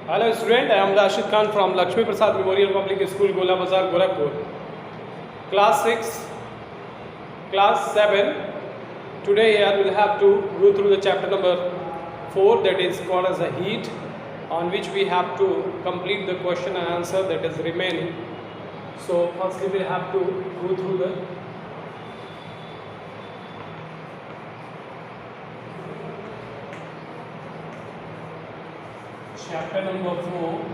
Hello student, I am Rashid Khan from Lakshmi Prasad Memorial Public School, Gola Bazar, Gorakhpur. Class 6, Class 7. Today here we will have to go through the chapter number 4, that is called as a heat, on which we have to complete the question and answer that is remaining. So firstly we will have to go through the chapter number 4,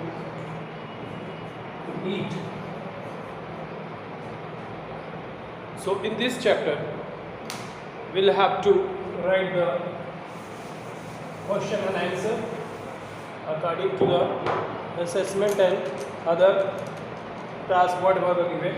heat. So in this chapter we'll have to write the question and answer according to the assessment and other tasks whatever are given.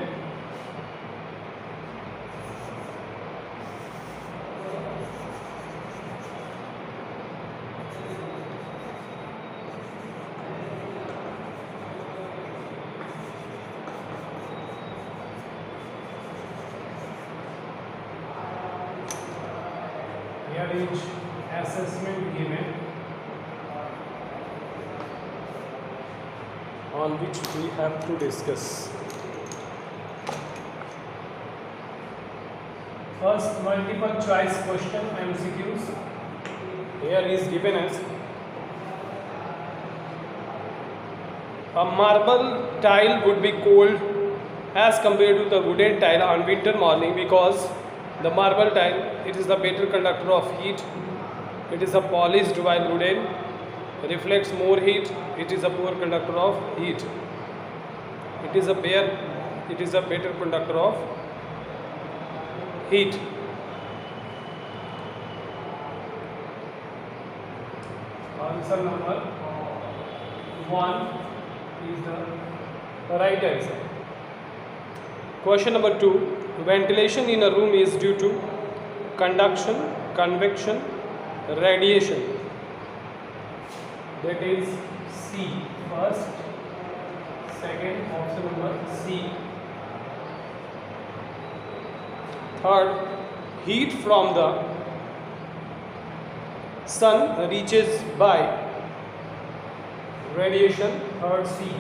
Here is assessment given on which we have to discuss. First, multiple choice question MCQs. Here is given as a marble tile would be cold as compared to the wooden tile on winter morning because the marble tile, it is the better conductor of heat. It is a polished while wooden reflects more heat. It is a poor conductor of heat. It is a better conductor of heat. Answer number 1 is the right answer. Question number 2. Ventilation in a room is due to conduction, convection, radiation. That is C. First, second, option number C. Third, heat from the sun reaches by radiation. Third, C.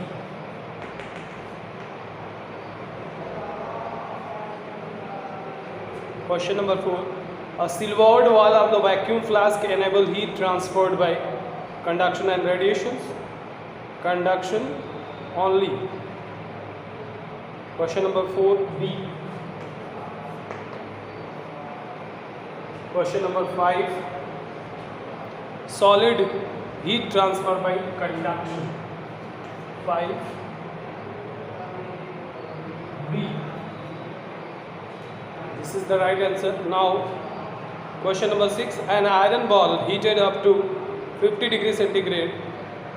Question number 4. A silvered wall of the vacuum flask enable heat transferred by conduction and radiations. Conduction only. Question number 4, B. Question number 5. Solid heat transfer by conduction. 5, B. This is the right answer. Now, question number 6. An iron ball heated up to 50 degrees centigrade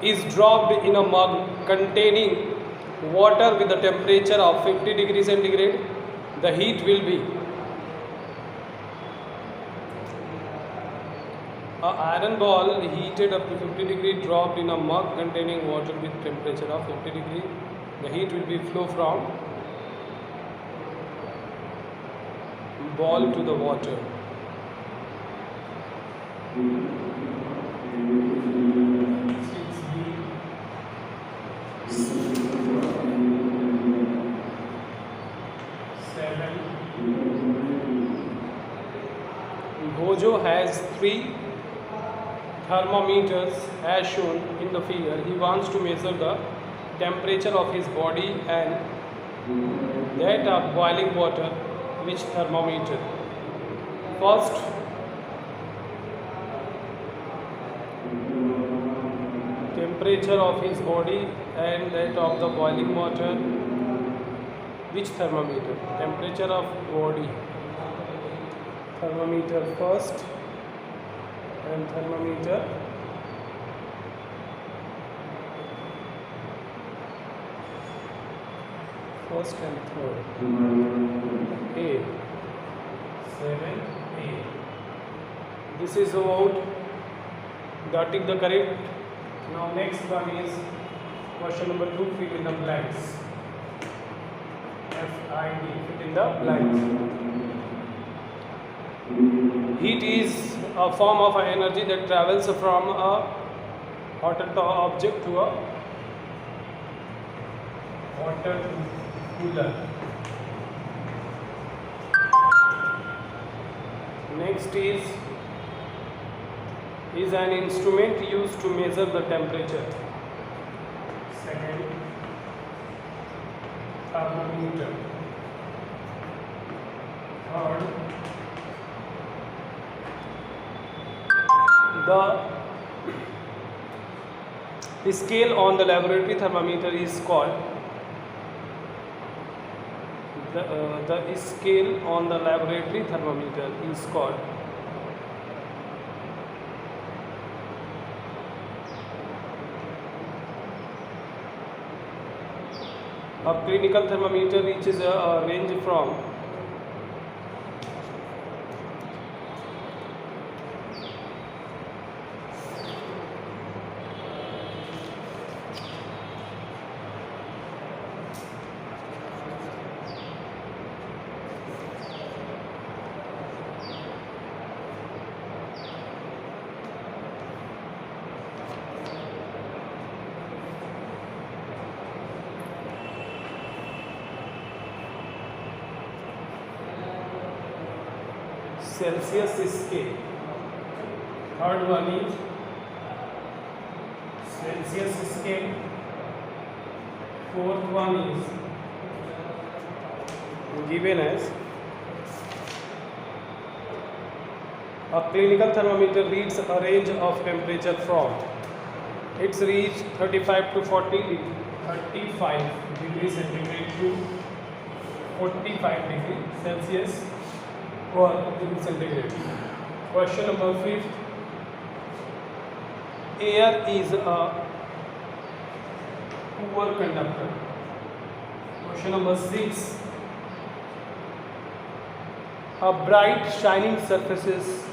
is dropped in a mug containing water with a temperature of 50 degrees centigrade. The heat will be. An iron ball heated up to 50 degree dropped in a mug containing water with temperature of 50 degree. The heat will be flow from ball to the water. Bojo has 3 thermometers as shown in the figure. He wants to measure the temperature of his body and that of boiling water. Which thermometer? First, temperature of his body and that of the boiling water. Which thermometer? Temperature of body. Thermometer first and thermometer first and third. A. 7A. This is about getting the correct. Now next one is question number 2. Fill in the blanks. FID. Fill in the blanks. Heat is a form of energy that travels from a hotter object to a water cooler. Next is an instrument used to measure the temperature. Second, thermometer. Third, the scale on the laboratory thermometer is called the scale on the laboratory thermometer is called a clinical thermometer reaches a range from Celsius scale. Third one is Celsius scale. Fourth one is given as a clinical thermometer reads a range of temperature from it's reached 35 to 35 degrees centigrade to 45 degrees Celsius or degree centigrade. Question number 5. Air is a poor conductor. Question number 6. A bright shining surfaces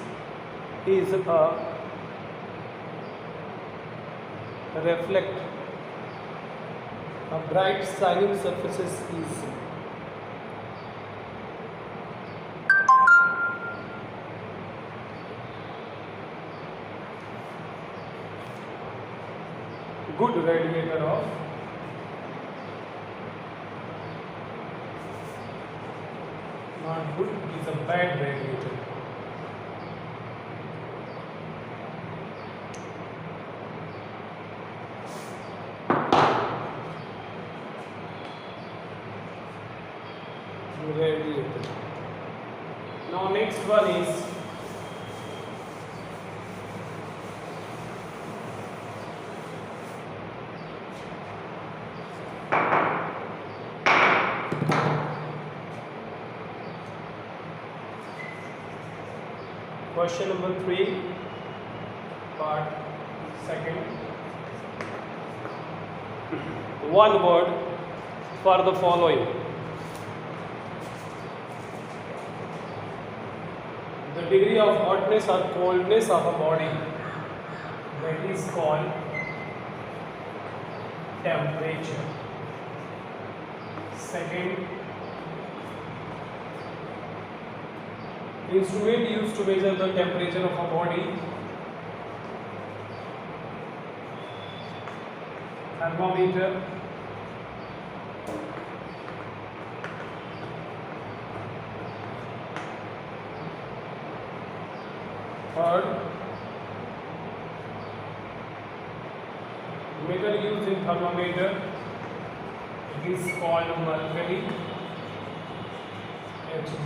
is a reflect. A bright shining surfaces is good radiator of not good, is a bad radiator. Radiator. Now next one is question number 3, part 2. One word for the following. The degree of hotness or coldness of a body, that is called temperature. Second, instrument used to measure the temperature of a body, thermometer. Third, metal used in thermometer, it is called mercury, Hg.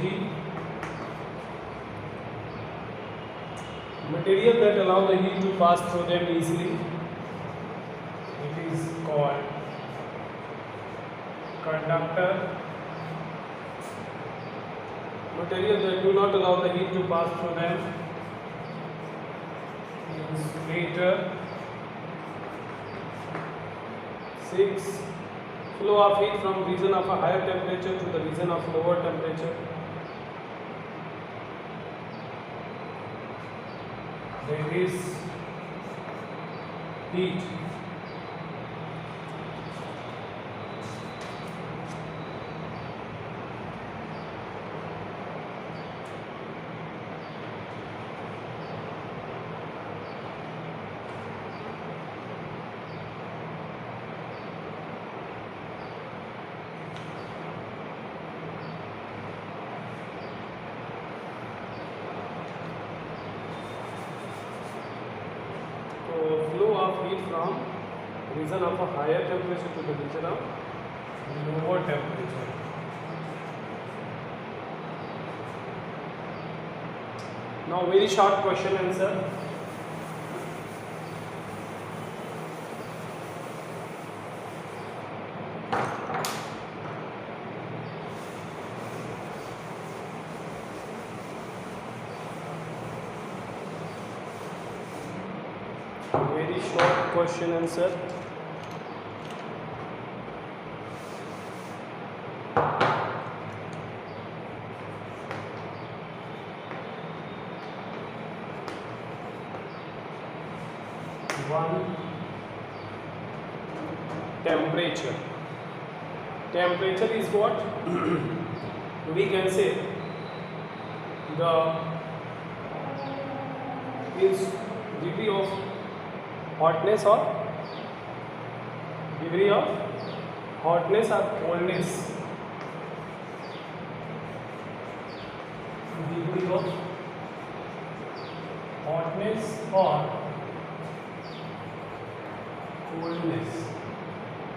Material that allow the heat to pass through them easily, it is called conductor. Material that do not allow the heat to pass through them, insulator. 6. Flow of heat from region of a higher temperature to the region of lower temperature, there is heat. Reason of a higher temperature to the region of lower temperature. Now very short question answer. Very short question answer. One, temperature. Temperature is what? We can say the is degree of hotness or degree of hotness or coldness. Degree of hotness or coldness,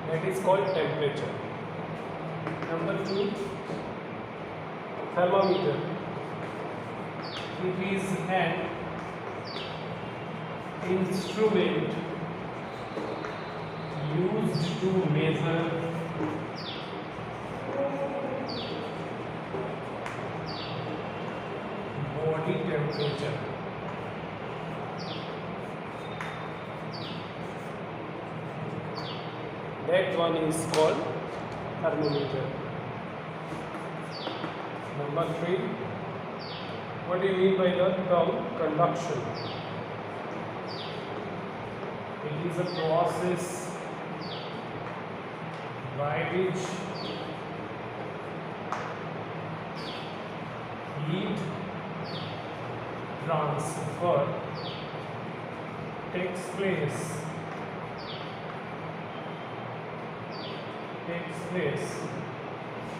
that is called temperature. Number 2, thermometer. It is an instrument used to measure body temperature. That one is called thermometer. Number 3, what do you mean by the term conduction? It is a process by which heat transfer takes place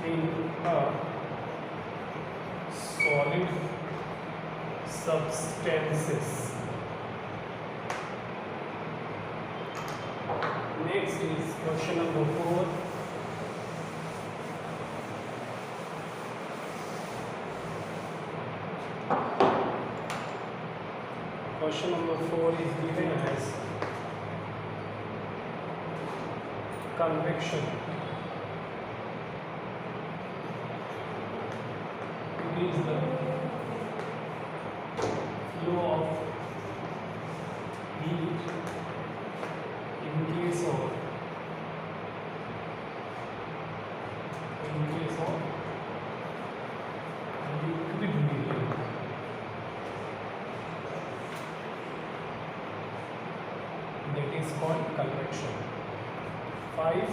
in a solid substances. Next is question number 4. Question number 4 is given as convection. It is the flow of heat in case of liquid medium. That is called convection. 5,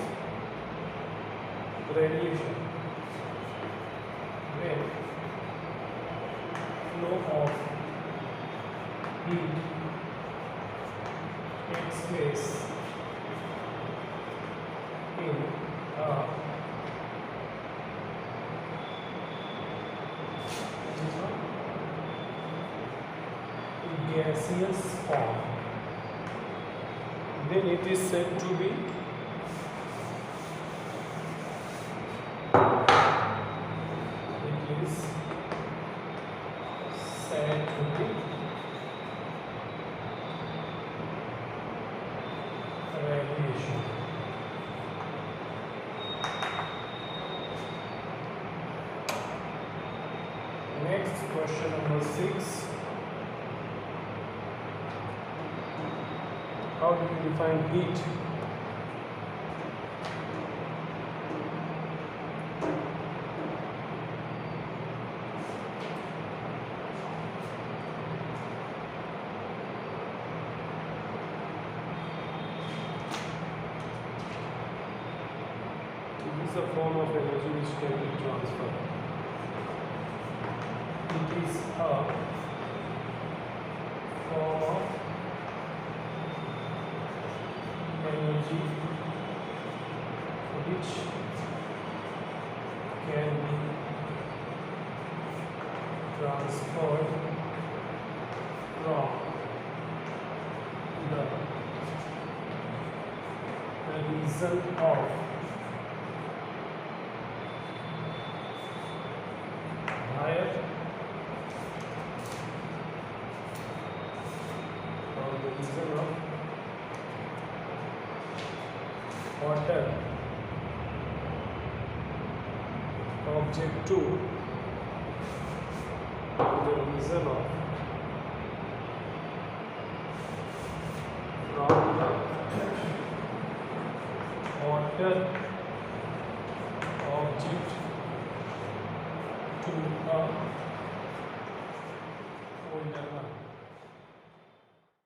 radiation. When flow of heat takes place in a gaseous form, then it is said to be radiation. Next, question number 6. How do you define heat? It is a form of energy which can be transferred. It is a form of energy which can be transferred from the reason of higher or the reason of order object 2 the reason of from the order object to a